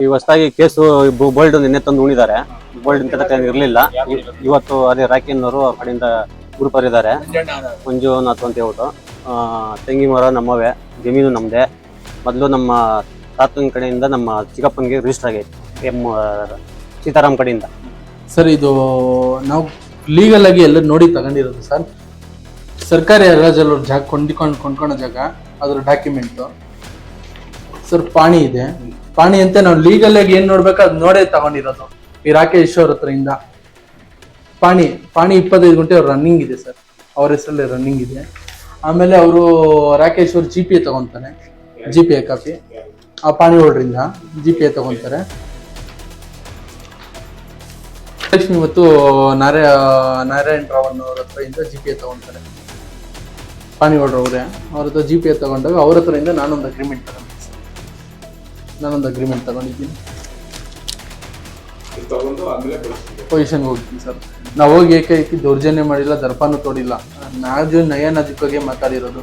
ಈ ಹೊಸದಾಗಿ case bold ನಿನ್ನೆ ತಂದು ಉಣಿದ್ದಾರೆ. ಬೋಲ್ಡ್ ಇಂತ ಇರಲಿಲ್ಲ. ಇವತ್ತು ಅದೇ ರಾಕಿನವರು ಆ ಕಡೆಯಿಂದ ಗ್ರೂಪರ್ ಇದ್ದಾರೆ. ಮಂಜುನಾಥ್ ಅಂತ ಹೇಳ್ಬಿಟ್ಟು ತೆಂಗಿ ಮರ ನಮ್ಮವೇ, ಜಮೀನು ನಮ್ದೇ. ಮೊದಲು ನಮ್ಮ ತಾತನ ಕಡೆಯಿಂದ ನಮ್ಮ ಚಿಕ್ಕಪ್ಪನಿಗೆ ರಿಜಿಸ್ಟರ್ ಆಗೈತೆ ಸೀತಾರಾಮ್ ಕಡೆಯಿಂದ. ಸರ್ ಇದು ನಾವು ಲೀಗಲ್ ಆಗಿ ಎಲ್ಲ ನೋಡಿ ತಗೊಂಡಿರೋದು ಸರ್. ಸರ್ಕಾರಿ ಹರಾಜಲ್ಲಿ ಜಾಗ ಕೊಂಡ್ಕೊಳ್ಳೋ ಜಾಗ, ಅದ್ರ ಡಾಕ್ಯುಮೆಂಟು ಸರ್. ಪಾಣಿ ಇದೆ, ಪಾಣಿ ಅಂತ ನಾವು ಲೀಗಲ್ ಆಗಿ ಏನ್ ನೋಡ್ಬೇಕು ಅದು ನೋಡೇ ತಗೊಂಡಿರೋದು. ಈ ರಾಕೇಶ್ ಅವ್ರ ಹತ್ರದಿಂದ ಪಾಣಿ 25 ಗಂಟೆ ಅವ್ರ ರನ್ನಿಂಗ್ ಇದೆ ಸರ್, ಅವ್ರ ಹೆಸರಲ್ಲಿ ರನ್ನಿಂಗ್ ಇದೆ. ಆಮೇಲೆ ಅವರು ರಾಕೇಶ್ ಅವ್ರು GPA ತಗೊಂತಾನೆ, GPA ಕಾಪಿ ಆ ಪಾಣಿ ಹೋಲ್ಡ್ರಿಂದ GPA ತಗೊಂತಾರೆ. ಲಕ್ಷ್ಮಿ ಮತ್ತು ನಾರಾಯಣ ರಾವ್ ಅವ್ರ ಹತ್ರದಿಂದ GPA ತಗೊಂತಾರೆ. ಪಾಣಿ ಹೋಲ್ಡ್ರ್ ಅವರೇ, ಅವ್ರ ಹತ್ರ GPA ತಗೊಂಡಾಗ ಅವ್ರ ಹತ್ರದಿಂದ ನಾನೊಂದು ಅಗ್ರಿಮೆಂಟ್ ತಗೊಂಡಿದ್ದೀನಿ. ಪೊಸಿಷನ್ಗೆ ಹೋಗ್ತೀನಿ ಸರ್. ನಾವು ಹೋಗಿ ಏಕೈಕಿ ದೌರ್ಜನ್ಯ ಮಾಡಿಲ್ಲ, ದರ್ಪನೂ ತೋಡಿಲ್ಲ. ನಯ ನಜುಕಾಗೆ ಮಾತಾಡಿರೋದು.